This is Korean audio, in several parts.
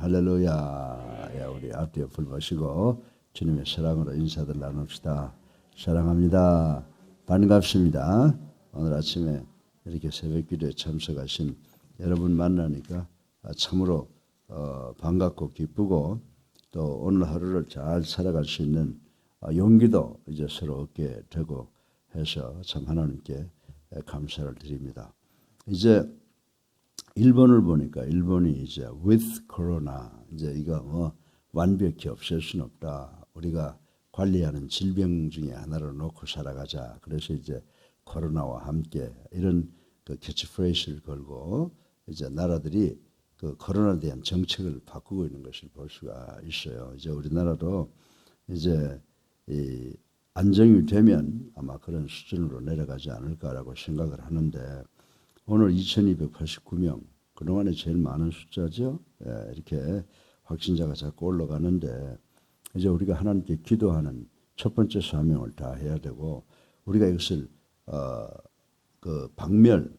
할렐루야. 야, 우리 앞뒤에 불 보시고 주님의 사랑으로 인사들 나눕시다. 사랑합니다. 반갑습니다. 오늘 아침에 이렇게 새벽 기도에 참석하신 여러분 만나니까 참으로 반갑고 기쁘고 또 오늘 하루를 잘 살아갈 수 있는 용기도 이제 서로 얻게 되고 해서 참 하나님께 감사를 드립니다. 이제 일본을 보니까 일본이 이제 with corona 이제 이거 뭐 완벽히 없앨 수는 없다. 우리가 관리하는 질병 중에 하나를 놓고 살아가자. 그래서 이제 코로나와 함께 이런 그 캐치프레이즈를 걸고 이제 나라들이 그 코로나에 대한 정책을 바꾸고 있는 것을 볼 수가 있어요. 이제 우리나라도 이제 이 안정이 되면 아마 그런 수준으로 내려가지 않을까라고 생각을 하는데 오늘 2289명 그동안에 제일 많은 숫자죠. 이렇게 확진자가 자꾸 올라가는데 이제 우리가 하나님께 기도하는 첫 번째 사명을 다 해야 되고 우리가 이것을 그 박멸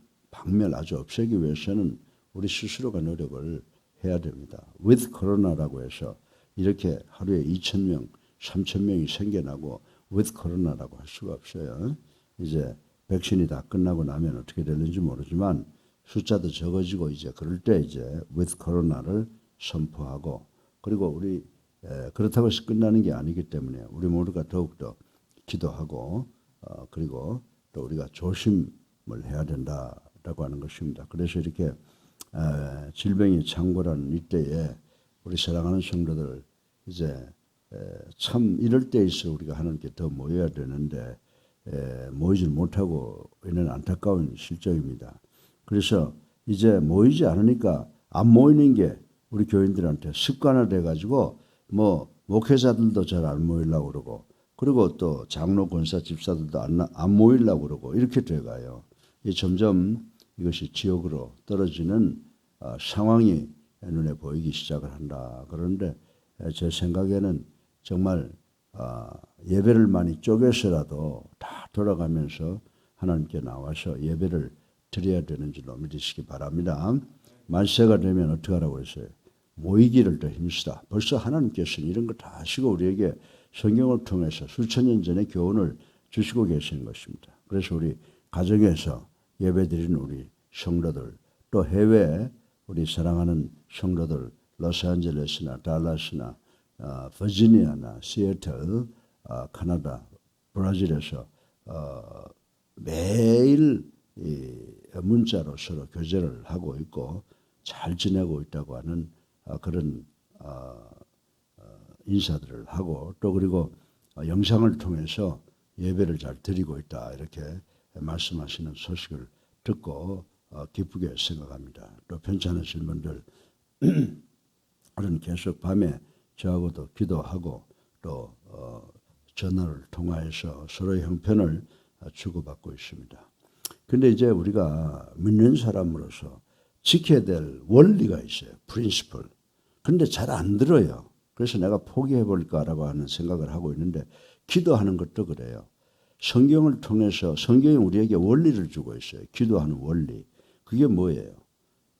아주 없애기 위해서는 우리 스스로가 노력을 해야 됩니다. with corona라고 해서 이렇게 하루에 2,000명, 3,000명이 생겨나고 with corona라고 할 수가 없어요. 이제 백신이 다 끝나고 나면 어떻게 되는지 모르지만 숫자도 적어지고 이제 그럴 때 이제 with corona를 선포하고 그리고 우리 그렇다고 해서 끝나는 게 아니기 때문에 우리 모두가 더욱더 기도하고 그리고 또 우리가 조심을 해야 된다라고 하는 것입니다. 그래서 이렇게 질병이 창궐하는 이때에 우리 사랑하는 성도들 이제 참 이럴 때일수록 우리가 하나님께 더 모여야 되는데 모이질 못하고 있는 안타까운 실정입니다. 그래서 이제 모이지 않으니까 안 모이는 게 우리 교인들한테 습관화돼 가지고 뭐 목회자들도 잘 안 모이려고 그러고 그리고 또 장로 권사 집사들도 안 모이려고 그러고 이렇게 돼가요. 점점 이것이 지옥으로 떨어지는 상황이 눈에 보이기 시작을 한다. 그런데 제 생각에는 정말 예배를 많이 쪼개서라도 다 돌아가면서 하나님께 나와서 예배를 드려야 되는 줄로 믿으시기 바랍니다. 만세가 되면 어떻게 하라고 했어요? 모이기를 더 힘쓰라. 벌써 하나님께서는 이런 거 다 하시고 우리에게 성경을 통해서 수천 년 전에 교훈을 주시고 계시는 것입니다. 그래서 우리 가정에서 예배 드리는 우리 성도들 또 해외 우리 사랑하는 성도들 로스앤젤레스나 달라스나 버지니아나 시애틀 캐나다 브라질에서 매일 문자로 서로 교제를 하고 있고 잘 지내고 있다고 하는 그런 인사들을 하고 또 그리고 영상을 통해서 예배를 잘 드리고 있다 이렇게 말씀하시는 소식을 듣고 기쁘게 생각합니다. 또 편찮으신 분들 우리는 계속 밤에 저하고도 기도하고 또 전화를 통화해서 서로의 형편을 주고받고 있습니다. 근데 이제 우리가 믿는 사람으로서 지켜야 될 원리가 있어요. 프린시플. 근데 잘 안 들어요. 그래서 내가 포기해 볼까라고 하는 생각을 하고 있는데 기도하는 것도 그래요. 성경을 통해서 성경이 우리에게 원리를 주고 있어요. 기도하는 원리. 그게 뭐예요?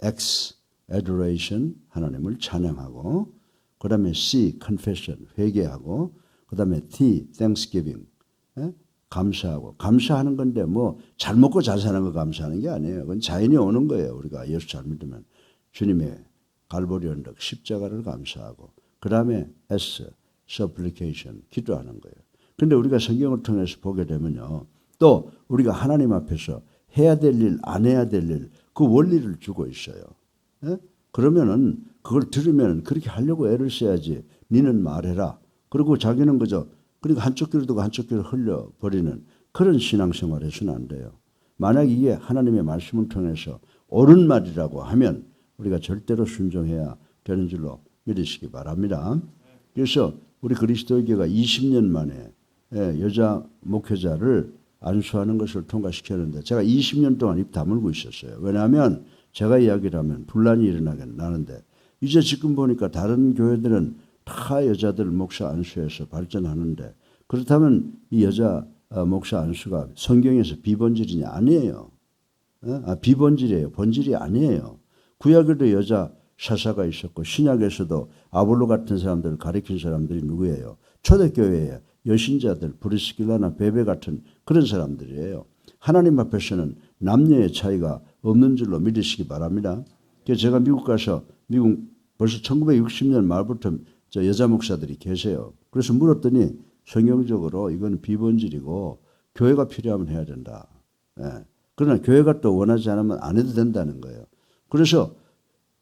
X, adoration, 하나님을 찬양하고 그 다음에 C, confession, 회개하고 그 다음에 T, thanksgiving, 감사하고 감사하는 건데 뭐 잘 먹고 잘 사는 거 감사하는 게 아니에요. 그건 자연이 오는 거예요. 우리가 예수 잘 믿으면 주님의 갈보리 언덕 십자가를 감사하고 그 다음에 S, supplication, 기도하는 거예요. 근데 우리가 성경을 통해서 보게 되면요. 또 우리가 하나님 앞에서 해야 될 일, 안 해야 될 일, 그 원리를 주고 있어요. 그러면은 그걸 들으면 그렇게 하려고 애를 써야지. 니는 말해라. 그리고 자기는 그저 그리고 한쪽 귀로 듣고 한쪽 귀로 흘려버리는 그런 신앙생활 해서는 안 돼요. 만약 이게 하나님의 말씀을 통해서 옳은 말이라고 하면 우리가 절대로 순종해야 되는 줄로 믿으시기 바랍니다. 그래서 우리 그리스도교회가 20년 만에 여자 목회자를 안수하는 것을 통과시켰는데 제가 20년 동안 입 다물고 있었어요. 왜냐하면 제가 이야기를 하면 분란이 일어나게 나는데 이제 지금 보니까 다른 교회들은 다 여자들 목사 안수해서 발전하는데 그렇다면 이 여자 목사 안수가 성경에서 비본질이냐? 아니에요. 비본질이에요. 본질이 아니에요. 구약에도 여자 사사가 있었고 신약에서도 아볼로 같은 사람들을 가리킨 사람들이 누구예요? 초대교회의 여신자들 브리스길라나 베베 같은 그런 사람들이에요. 하나님 앞에서는 남녀의 차이가 없는 줄로 믿으시기 바랍니다. 그래서 제가 미국 가서 미국 벌써 1960년 말부터 저 여자 목사들이 계세요. 그래서 물었더니 성경적으로 이건 비본질이고 교회가 필요하면 해야 된다. 예. 그러나 교회가 또 원하지 않으면 안 해도 된다는 거예요. 그래서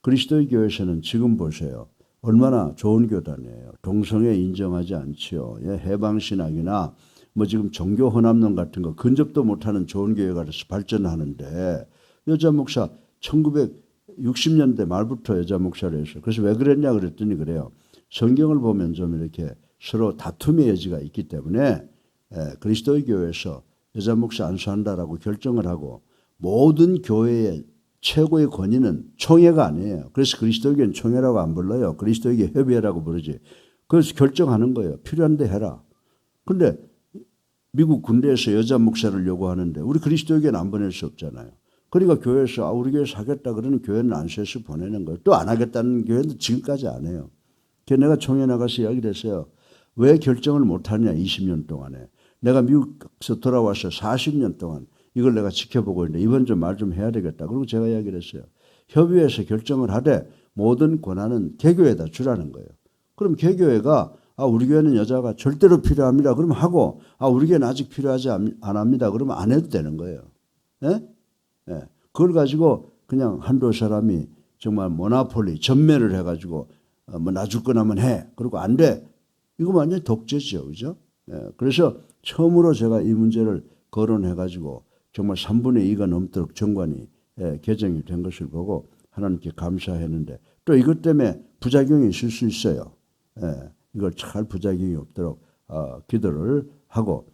그리스도의 교회에서는 지금 보세요. 얼마나 좋은 교단이에요. 동성애 인정하지 않지요. 예, 해방신학이나 뭐 지금 종교 혼합론 같은 거 근접도 못하는 좋은 교회가 돼서 발전하는데 여자 목사 1960년대 말부터 여자 목사를 했어요. 그래서 왜 그랬냐 그랬더니 그래요. 성경을 보면 좀 이렇게 서로 다툼의 여지가 있기 때문에 그리스도의 교회에서 여자 목사 안수한다라고 결정을 하고 모든 교회의 최고의 권위는 총회가 아니에요. 그래서 그리스도교는 총회라고 안 불러요. 그리스도교 협의회라고 부르지. 그래서 결정하는 거예요. 필요한데 해라. 근데 미국 군대에서 여자 목사를 요구하는데 우리 그리스도교는 안 보낼 수 없잖아요. 그러니까 교회에서 우리 교회에서 하겠다 그러는 교회는 안수해서 보내는 거예요. 또 안 하겠다는 교회는 지금까지 안 해요. 그래서 내가 총회 나가서 이야기를 했어요. 왜 결정을 못하냐 20년 동안에. 내가 미국에서 돌아와서 40년 동안 이걸 내가 지켜보고 있는데 이번 좀 말 좀 해야 되겠다. 그리고 제가 이야기를 했어요. 협의회에서 결정을 하되 모든 권한은 개교에다 주라는 거예요. 그럼 개교회가 우리 교회는 여자가 절대로 필요합니다. 그러면 하고 우리 교회는 아직 필요하지 않습니다. 그러면 안 해도 되는 거예요. 예? 예. 그걸 가지고 그냥 한두 사람이 정말 모나폴리 전매를 해가지고 뭐 놔줄 거나면 해. 그리고 안 돼. 이거 완전히 독재죠. 그죠? 예. 그래서 처음으로 제가 이 문제를 거론해가지고 정말 3분의 2가 넘도록 정관이 개정이 된 것을 보고 하나님께 감사했는데 또 이것 때문에 부작용이 있을 수 있어요. 이걸 잘 부작용이 없도록 기도를 하고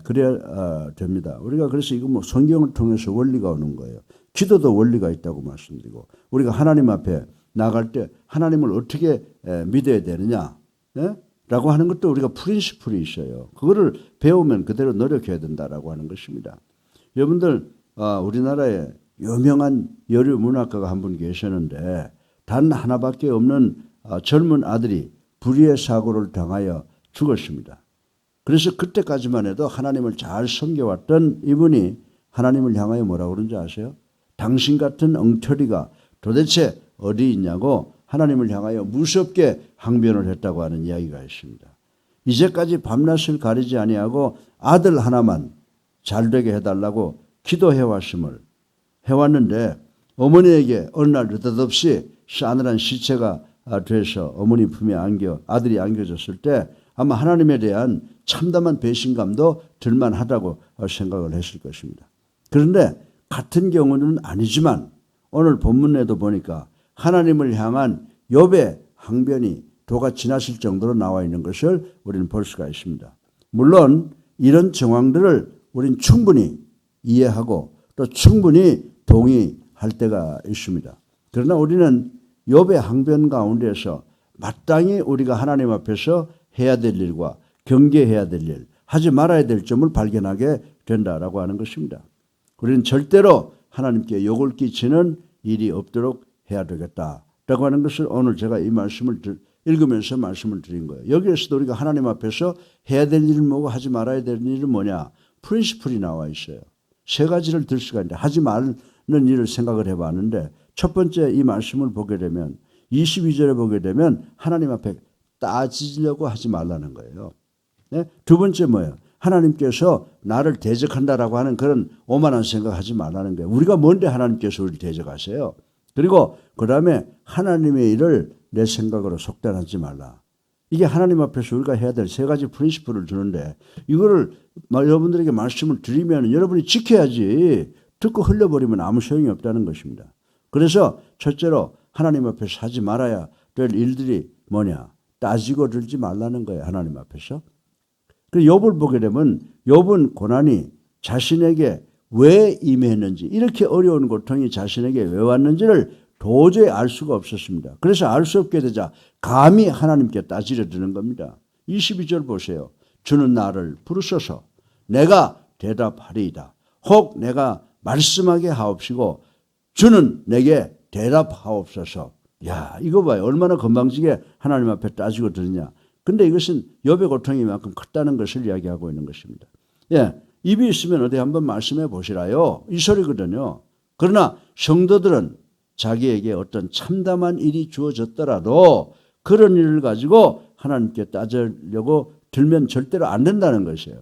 그래야 됩니다. 우리가 그래서 이거 뭐 성경을 통해서 원리가 오는 거예요. 기도도 원리가 있다고 말씀드리고 우리가 하나님 앞에 나갈 때 하나님을 어떻게 믿어야 되느냐 라고 하는 것도 우리가 프린시플이 있어요. 그거를 배우면 그대로 노력해야 된다라고 하는 것입니다. 여러분들 우리나라에 유명한 여류 문학가가 한 분 계셨는데 단 하나밖에 없는 젊은 아들이 불의의 사고를 당하여 죽었습니다. 그래서 그때까지만 해도 하나님을 잘 섬겨왔던 이분이 하나님을 향하여 뭐라고 그런지 아세요? 당신 같은 엉터리가 도대체 어디 있냐고 하나님을 향하여 무섭게 항변을 했다고 하는 이야기가 있습니다. 이제까지 밤낮을 가리지 아니하고 아들 하나만 잘되게 해달라고 기도해왔음을 해왔는데 어머니에게 어느 날 느닷없이 싸늘한 시체가 돼서 어머니 품에 아들이 안겨졌을 때 아마 하나님에 대한 참담한 배신감도 들만하다고 생각을 했을 것입니다. 그런데 같은 경우는 아니지만 오늘 본문에도 보니까 하나님을 향한 욥의 항변이 도가 지나실 정도로 나와 있는 것을 우리는 볼 수가 있습니다. 물론 이런 정황들을 우리는 충분히 이해하고 또 충분히 동의할 때가 있습니다. 그러나 우리는 욥의 항변 가운데서 마땅히 우리가 하나님 앞에서 해야 될 일과 경계해야 될 일, 하지 말아야 될 점을 발견하게 된다라고 하는 것입니다. 우리는 절대로 하나님께 욕을 끼치는 일이 없도록 해야 되겠다라고 하는 것을 오늘 제가 이 말씀을 읽으면서 말씀을 드린 거예요. 여기에서도 우리가 하나님 앞에서 해야 될 일은 뭐고 하지 말아야 될 일은 뭐냐. 프린시플이 나와 있어요. 세 가지를 들 수가 있는데 하지 말는 일을 생각을 해봤는데 첫 번째 이 말씀을 보게 되면 22절에 보게 되면 하나님 앞에 따지려고 하지 말라는 거예요. 네? 두 번째 뭐예요? 하나님께서 나를 대적한다라고 하는 그런 오만한 생각하지 말라는 거예요. 우리가 뭔데 하나님께서 우리를 대적하세요. 그리고 그 다음에 하나님의 일을 내 생각으로 속단하지 말라. 이게 하나님 앞에서 우리가 해야 될 세 가지 프린시플을 주는데 이거를 여러분들에게 말씀을 드리면 여러분이 지켜야지 듣고 흘려버리면 아무 소용이 없다는 것입니다. 그래서 첫째로 하나님 앞에서 하지 말아야 될 일들이 뭐냐. 따지고 들지 말라는 거예요. 하나님 앞에서. 그래서 욥을 보게 되면 욥은 고난이 자신에게 왜 임했는지 이렇게 어려운 고통이 자신에게 왜 왔는지를 도저히 알 수가 없었습니다. 그래서 알 수 없게 되자 감히 하나님께 따지려 드는 겁니다. 22절 보세요. 주는 나를 부르소서 내가 대답하리이다. 혹 내가 말씀하게 하옵시고 주는 내게 대답하옵소서. 야, 이거 봐요. 얼마나 건방지게 하나님 앞에 따지고 들으냐. 근데 이것은 욥의 고통이 만큼 컸다는 것을 이야기하고 있는 것입니다. 예, 입이 있으면 어디 한번 말씀해 보시라요. 이 소리거든요. 그러나 성도들은 자기에게 어떤 참담한 일이 주어졌더라도 그런 일을 가지고 하나님께 따지려고 들면 절대로 안 된다는 것이에요.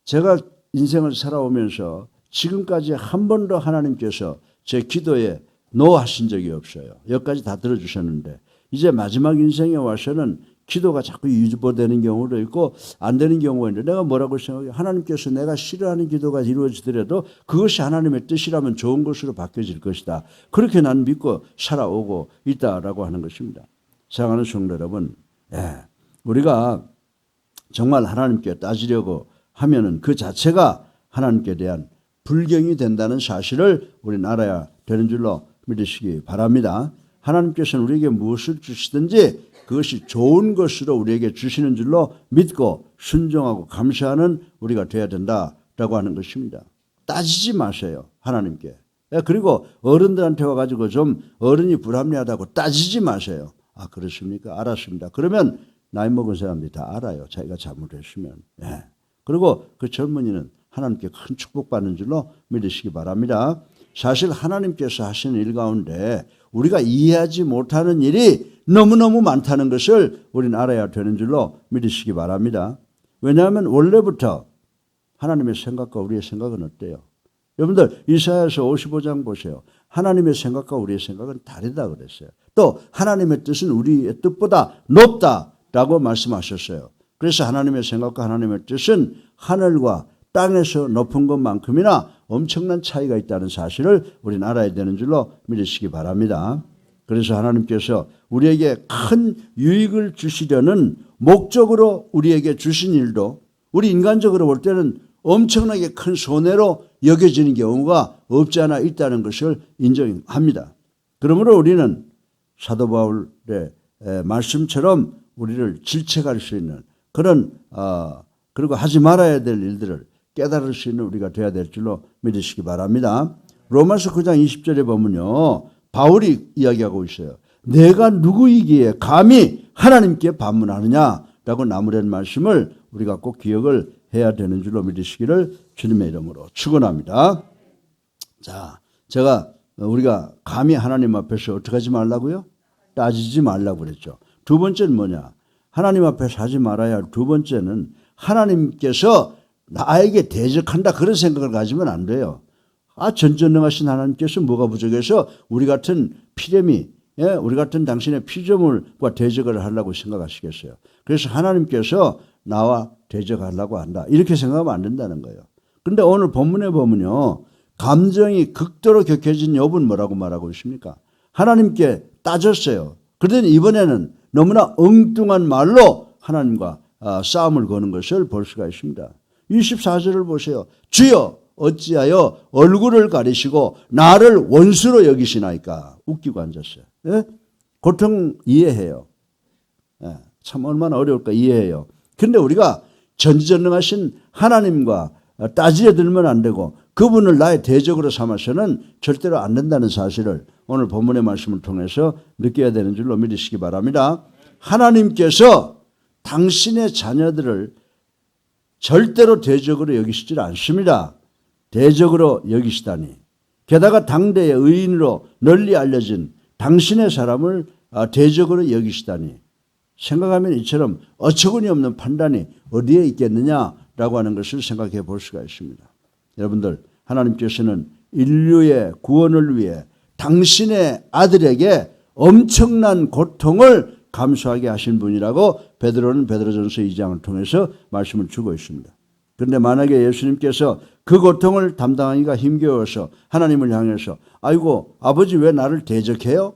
제가 인생을 살아오면서 지금까지 한 번도 하나님께서 제 기도에 노하신 적이 없어요. 여기까지 다 들어주셨는데 이제 마지막 인생에 와서는 기도가 자꾸 유보되는 경우도 있고 안 되는 경우가 있는데 내가 뭐라고 생각해요? 하나님께서 내가 싫어하는 기도가 이루어지더라도 그것이 하나님의 뜻이라면 좋은 것으로 바뀌어질 것이다. 그렇게 난 믿고 살아오고 있다라고 하는 것입니다. 사랑하는 성도 여러분, 우리가 정말 하나님께 따지려고 하면은 그 자체가 하나님께 대한 불경이 된다는 사실을 우리는 알아야 되는 줄로 믿으시기 바랍니다. 하나님께서는 우리에게 무엇을 주시든지 그것이 좋은 것으로 우리에게 주시는 줄로 믿고 순종하고 감사하는 우리가 되어야 된다라고 하는 것입니다. 따지지 마세요. 하나님께. 그리고 어른들한테 와가지고 좀 어른이 불합리하다고 따지지 마세요. 아, 그렇습니까? 알았습니다. 그러면 나이 먹은 사람들이 다 알아요. 자기가 잘못했으면. 그리고 그 젊은이는 하나님께 큰 축복받는 줄로 믿으시기 바랍니다. 사실 하나님께서 하시는 일 가운데 우리가 이해하지 못하는 일이 너무너무 많다는 것을 우리는 알아야 되는 줄로 믿으시기 바랍니다. 왜냐하면 원래부터 하나님의 생각과 우리의 생각은 어때요? 여러분들 이사야서 55장 보세요. 하나님의 생각과 우리의 생각은 다르다 그랬어요. 또 하나님의 뜻은 우리의 뜻보다 높다라고 말씀하셨어요. 그래서 하나님의 생각과 하나님의 뜻은 하늘과 땅에서 높은 것만큼이나 엄청난 차이가 있다는 사실을 우리는 알아야 되는 줄로 믿으시기 바랍니다. 그래서 하나님께서 우리에게 큰 유익을 주시려는 목적으로 우리에게 주신 일도 우리 인간적으로 볼 때는 엄청나게 큰 손해로 여겨지는 경우가 없지 않아 있다는 것을 인정합니다. 그러므로 우리는 사도 바울의 말씀처럼 우리를 질책할 수 있는 그런 그리고 하지 말아야 될 일들을 깨달을 수 있는 우리가 되어야 될 줄로 믿으시기 바랍니다. 로마서 9장 20절에 보면요. 바울이 이야기하고 있어요. 내가 누구이기에 감히 하나님께 반문하느냐라고 나무란 말씀을 우리가 꼭 기억을 해야 되는 줄로 믿으시기를 주님의 이름으로 축원합니다. 자, 우리가 감히 하나님 앞에서 어떻게 하지 말라고요? 따지지 말라고 그랬죠. 두 번째는 뭐냐? 하나님 앞에서 하지 말아야 할 두 번째는 하나님께서 나에게 대적한다 그런 생각을 가지면 안 돼요. 아, 전전능하신 하나님께서 뭐가 부족해서 우리 같은 피레미, 우리 같은 당신의 피조물과 대적을 하려고 생각하시겠어요. 그래서 하나님께서 나와 대적하려고 한다. 이렇게 생각하면 안 된다는 거예요. 그런데 오늘 본문에 보면요. 감정이 극도로 격해진 욥은 뭐라고 말하고 있습니까? 하나님께 따졌어요. 그러더니 이번에는 너무나 엉뚱한 말로 하나님과 싸움을 거는 것을 볼 수가 있습니다. 24절을 보세요. 주여 어찌하여 얼굴을 가리시고 나를 원수로 여기시나이까. 웃기고 앉았어요. 고통 이해해요. 참 얼마나 어려울까 이해해요. 그런데 우리가 전지전능하신 하나님과 따지려 들면 안 되고 그분을 나의 대적으로 삼아서는 절대로 안 된다는 사실을 오늘 본문의 말씀을 통해서 느껴야 되는 줄로 믿으시기 바랍니다. 하나님께서 당신의 자녀들을 절대로 대적으로 여기시질 않습니다. 대적으로 여기시다니. 게다가 당대의 의인으로 널리 알려진 당신의 사람을 대적으로 여기시다니. 생각하면 이처럼 어처구니 없는 판단이 어디에 있겠느냐라고 하는 것을 생각해 볼 수가 있습니다. 여러분들, 하나님께서는 인류의 구원을 위해 당신의 아들에게 엄청난 고통을 감수하게 하신 분이라고 베드로는 베드로전서 2장을 통해서 말씀을 주고 있습니다. 그런데 만약에 예수님께서 그 고통을 담당하기가 힘겨워서 하나님을 향해서 아이고 아버지 왜 나를 대적해요?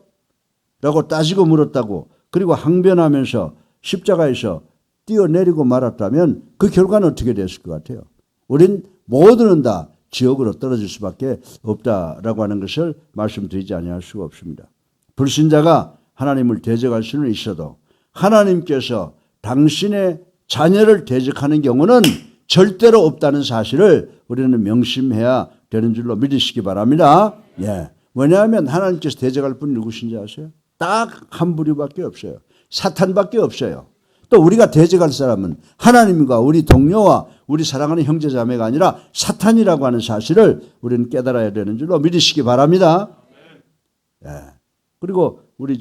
라고 따지고 물었다고 그리고 항변하면서 십자가에서 뛰어내리고 말았다면 그 결과는 어떻게 됐을 것 같아요? 우린 모두는 다 지옥으로 떨어질 수밖에 없다라고 하는 것을 말씀드리지 아니할 수가 없습니다. 불신자가 하나님을 대적할 수는 있어도 하나님께서 당신의 자녀를 대적하는 경우는 절대로 없다는 사실을 우리는 명심해야 되는 줄로 믿으시기 바랍니다. 왜냐하면 하나님께서 대적할 분이 누구신지 아세요? 딱 한 부류밖에 없어요. 사탄밖에 없어요. 또 우리가 대적할 사람은 하나님과 우리 동료와 우리 사랑하는 형제자매가 아니라 사탄이라고 하는 사실을 우리는 깨달아야 되는 줄로 믿으시기 바랍니다. 예. 그리고 우리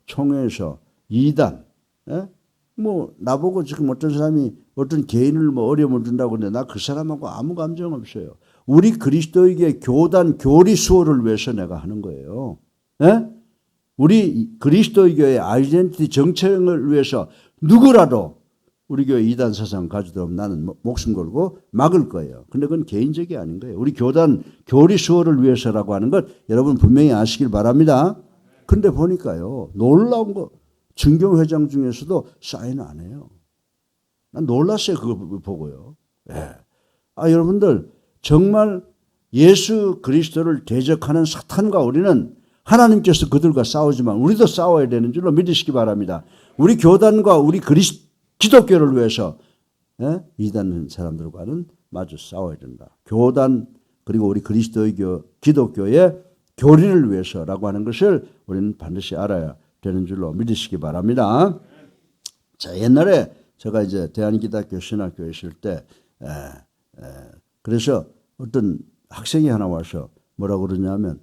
총회에서 이단, 예? 뭐 나보고 지금 어떤 사람이 어떤 개인을 뭐 어려움을 준다고 하는데 나 그 사람하고 아무 감정 없어요. 우리 그리스도에게 교단 교리 수호를 위해서 내가 하는 거예요. 예? 우리 그리스도의 교회의 아이덴티티 정체를 위해서 누구라도 우리 교회 이단 사상 가져들면 나는 목숨 걸고 막을 거예요. 근데 그건 개인적이 아닌 거예요. 우리 교단 교리 수호를 위해서라고 하는 것 여러분 분명히 아시길 바랍니다. 근데 보니까요. 놀라운 거 증경회장 중에서도 사인 안 해요. 난 놀랐어요. 그거 보고요. 예. 여러분들 정말 예수 그리스도를 대적하는 사탄과 우리는 하나님께서 그들과 싸우지만 우리도 싸워야 되는 줄로 믿으시기 바랍니다. 우리 교단과 우리 기독교를 위해서 이단 사람들과는 마주 싸워야 된다. 교단 그리고 우리 그리스도의 기독교의 교리를 위해서라고 하는 것을 우리는 반드시 알아야 되는 줄로 믿으시기 바랍니다. 자, 옛날에 제가 이제 대한기독교 신학교에 있을 때 그래서 어떤 학생이 하나 와서 뭐라고 그러냐면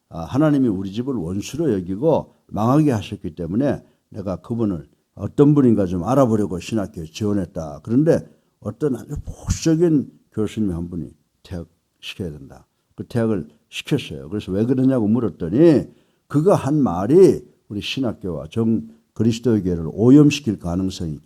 하나님이 우리 집을 원수로 여기고 망하게 하셨기 때문에 내가 그분을 어떤 분인가 좀 알아보려고 신학교에 지원했다. 그런데 어떤 아주 보수적인 교수님 한 분이 퇴학시켜야 된다. 그 퇴학을 시켰어요. 그래서 왜 그러냐고 물었더니 그가 한 말이 우리 신학교와 그리스도의 교회를 오염시킬 가능성이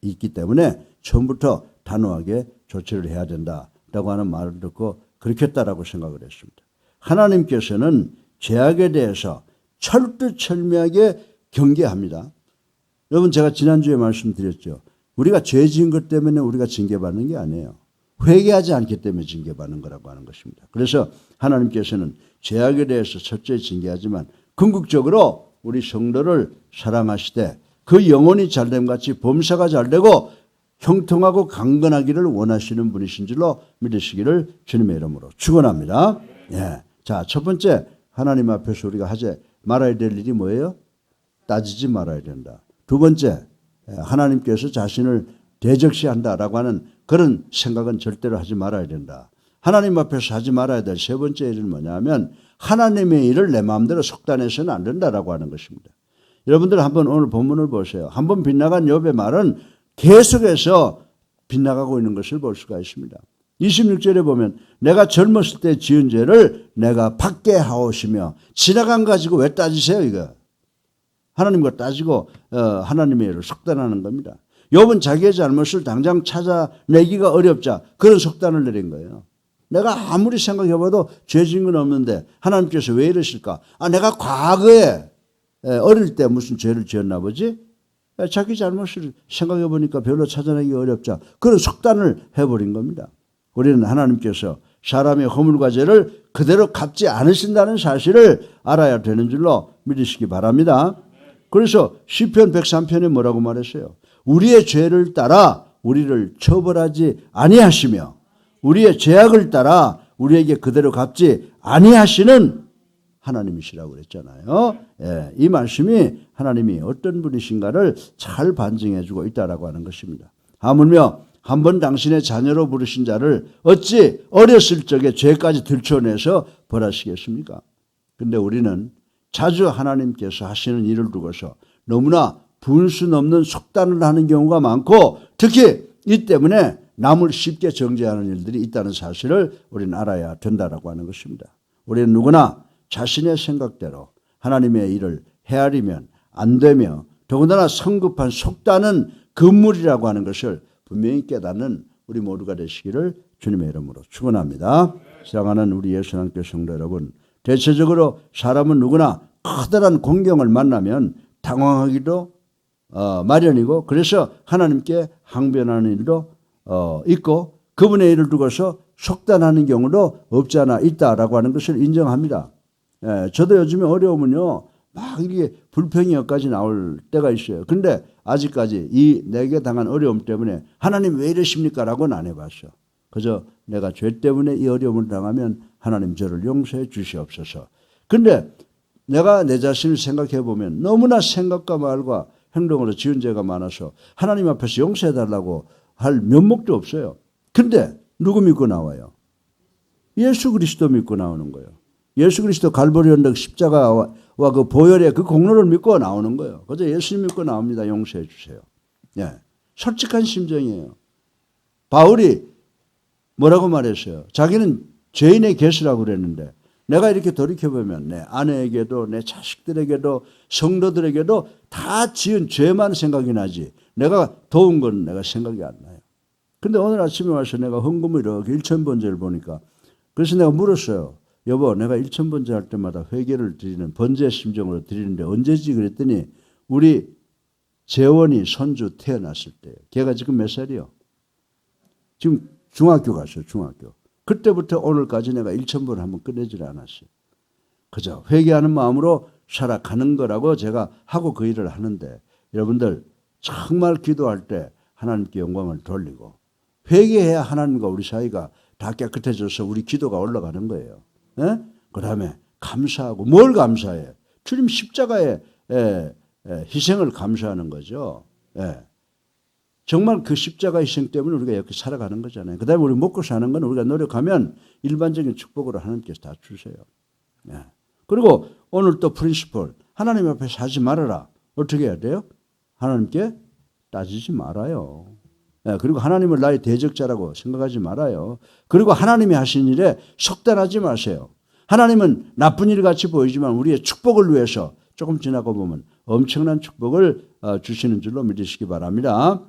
있기 때문에 처음부터 단호하게 조치를 해야 된다라고 하는 말을 듣고 그렇겠다라고 생각을 했습니다. 하나님께서는 죄악에 대해서 철두철미하게 경계합니다. 여러분 제가 지난주에 말씀드렸죠. 우리가 죄 지은 것 때문에 우리가 징계받는 게 아니에요. 회개하지 않기 때문에 징계받는 거라고 하는 것입니다. 그래서 하나님께서는 죄악에 대해서 철저히 징계하지만 궁극적으로 우리 성도를 사랑하시되 그 영혼이 잘됨 같이 범사가 잘되고 형통하고 강건하기를 원하시는 분이신 줄로 믿으시기를 주님의 이름으로 축원합니다. 예. 자, 첫 번째 하나님 앞에서 우리가 하지 말아야 될 일이 뭐예요? 따지지 말아야 된다. 두 번째 하나님께서 자신을 대적시한다라고 하는 그런 생각은 절대로 하지 말아야 된다. 하나님 앞에서 하지 말아야 될 세 번째 일은 뭐냐면 하나님의 일을 내 마음대로 속단해서는 안 된다라고 하는 것입니다. 여러분들 한번 오늘 본문을 보세요. 한번 빗나간 욥의 말은 계속해서 빗나가고 있는 것을 볼 수가 있습니다. 26절에 보면 내가 젊었을 때 지은 죄를 내가 받게 하오시며 지나간 가지고 왜 따지세요 이거. 하나님과 따지고 하나님의 일을 속단하는 겁니다. 욥은 자기의 잘못을 당장 찾아내기가 어렵자 그런 속단을 내린 거예요. 내가 아무리 생각해봐도 죄 지은 건 없는데 하나님께서 왜 이러실까? 내가 과거에 어릴 때 무슨 죄를 지었나 보지? 자기 잘못을 생각해보니까 별로 찾아내기 어렵자 그런 속단을 해버린 겁니다. 우리는 하나님께서 사람의 허물과 죄를 그대로 갚지 않으신다는 사실을 알아야 되는 줄로 믿으시기 바랍니다. 그래서 시편 103편에 뭐라고 말했어요? 우리의 죄를 따라 우리를 처벌하지 아니하시며 우리의 죄악을 따라 우리에게 그대로 갚지 아니하시는 하나님이시라고 그랬잖아요. 예, 이 말씀이 하나님이 어떤 분이신가를 잘 반증해주고 있다라고 하는 것입니다. 하물며 한번 당신의 자녀로 부르신 자를 어찌 어렸을 적에 죄까지 들춰내서 벌하시겠습니까? 그런데 우리는 자주 하나님께서 하시는 일을 두고서 너무나 분수 넘는 속단을 하는 경우가 많고 특히 이 때문에 남을 쉽게 정죄하는 일들이 있다는 사실을 우리는 알아야 된다라고 하는 것입니다. 우리는 누구나 자신의 생각대로 하나님의 일을 헤아리면 안 되며 더군다나 성급한 속단은 금물이라고 하는 것을 분명히 깨닫는 우리 모두가 되시기를 주님의 이름으로 축원합니다. 사랑하는 우리 예수님께 성도 여러분, 대체적으로 사람은 누구나 커다란 공경을 만나면 당황하기도 마련이고 그래서 하나님께 항변하는 일도 있고 그분의 일을 두고서 속단하는 경우도 없지 않아 있다라고 하는 것을 인정합니다. 저도 요즘에 어려우면요 막 이게 불평이 여기까지 나올 때가 있어요. 근데 아직까지 이 내게 당한 어려움 때문에 하나님 왜 이러십니까? 라고는 안 해봤어. 그저 내가 죄 때문에 이 어려움을 당하면 하나님 저를 용서해 주시옵소서. 근데 내가 내 자신을 생각해 보면 너무나 생각과 말과 행동으로 지은 죄가 많아서 하나님 앞에서 용서해달라고 할 면목도 없어요. 근데 누구 믿고 나와요? 예수 그리스도 믿고 나오는 거예요. 예수 그리스도 갈보리 언덕 십자가와 그 보혈의 그 공로를 믿고 나오는 거예요. 그저 예수 믿고 나옵니다. 용서해 주세요. 예, 솔직한 심정이에요. 바울이 뭐라고 말했어요? 자기는 죄인의 개수라고 그랬는데 내가 이렇게 돌이켜보면 내 아내에게도 내 자식들에게도 성도들에게도 다 지은 죄만 생각이 나지 내가 도운 건 내가 생각이 안 나요. 근데 오늘 아침에 와서 내가 헌금을 이렇게 1,000번제를 보니까 그래서 내가 물었어요. 여보, 내가 1,000번제 할 때마다 회개를 드리는 번제 심정으로 드리는데 언제지? 그랬더니 우리 재원이 손주 태어났을 때 걔가 지금 몇 살이요? 지금 중학교 갔어요. 중학교. 그때부터 오늘까지 내가 1,000번을 한번 끝내질 않았어요. 그저 회개하는 마음으로 살아가는 거라고 제가 하고 그 일을 하는데 여러분들 정말 기도할 때 하나님께 영광을 돌리고 회개해야 하나님과 우리 사이가 다 깨끗해져서 우리 기도가 올라가는 거예요. 예? 그 다음에 감사하고 뭘 감사해? 주님 십자가의 희생을 감사하는 거죠. 예. 정말 그 십자가 희생 때문에 우리가 이렇게 살아가는 거잖아요. 그 다음에 우리 먹고 사는 건 우리가 노력하면 일반적인 축복으로 하나님께서 다 주세요. 예. 그리고 오늘 또 프린시플 하나님 앞에서 하지 말아라. 어떻게 해야 돼요? 하나님께 따지지 말아요. 예. 그리고 하나님을 나의 대적자라고 생각하지 말아요. 그리고 하나님이 하신 일에 속단하지 마세요. 하나님은 나쁜 일 같이 보이지만 우리의 축복을 위해서 조금 지나고 보면 엄청난 축복을 주시는 줄로 믿으시기 바랍니다.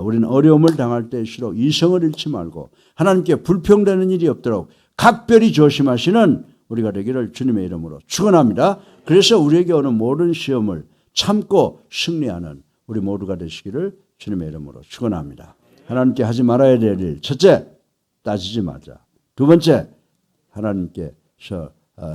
우리는 어려움을 당할 때일수록 이성을 잃지 말고 하나님께 불평되는 일이 없도록 각별히 조심하시는 우리가 되기를 주님의 이름으로 축원합니다. 그래서 우리에게 오는 모든 시험을 참고 승리하는 우리 모두가 되시기를 주님의 이름으로 축원합니다. 하나님께 하지 말아야 될 일, 첫째, 따지지 말자. 두 번째, 하나님께서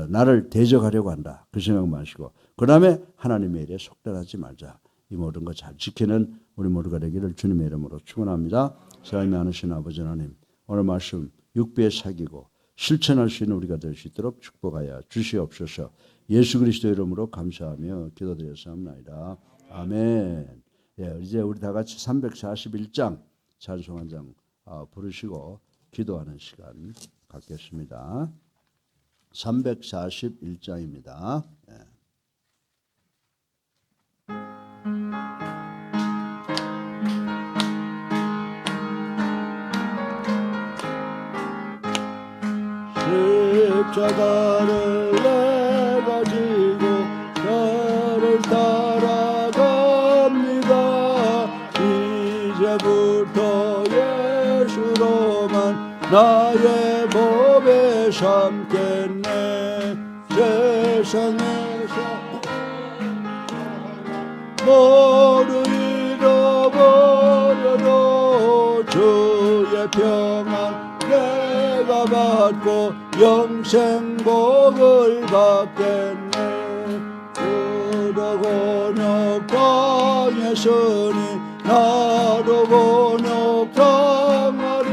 나를 대적하려고 한다. 그 생각 마시고 그 다음에 하나님의 일에 속단하지 말자. 이 모든 거 잘 지키는 우리 모두가 되기를 주님의 이름으로 축원합니다. 사랑이 많으신 아버지 하나님, 오늘 말씀 6배에 사기고 실천할 수 있는 우리가 될 수 있도록 축복하여 주시옵소서. 예수 그리스도 이름으로 감사하며 기도드렸사옵나이다. 아멘. 예, 이제 우리 다 같이 341장 찬송 한 장 부르시고 기도하는 시간 갖겠습니다. 341장입니다. 예. 십자가를 내가 지고 나를 따라갑니다. 이제부터 예수로만 나의 몸에 삼겠네. 세상에서 모두 잃어버려도 주의 평안 내가 받고 영생복을 받겠네. 그러고 욕당했으니 나도 곤욕당하리.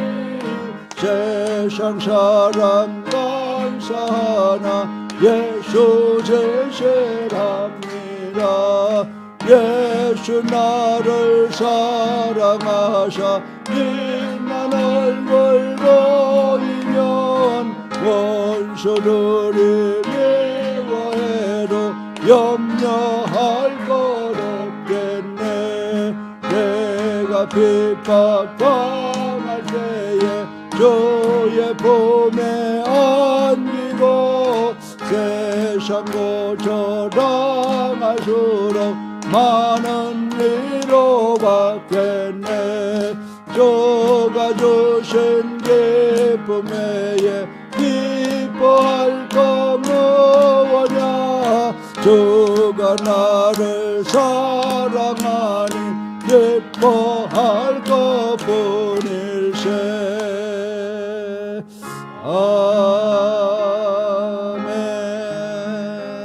세상 사람 감사하나 예수 제실합니다. 예수 나를 사랑하사 빛난 얼굴 보이면 원수들이 미워해도 염려할 것 없겠네. 내가 핍박당할 때에 주의 품에 안기고 세상 고초당할수록 많은 위로 받겠네. 주가 주신 기쁨 외에 기뻐할 것 무엇냐. 주가 나를 사랑하니 기뻐할 것뿐이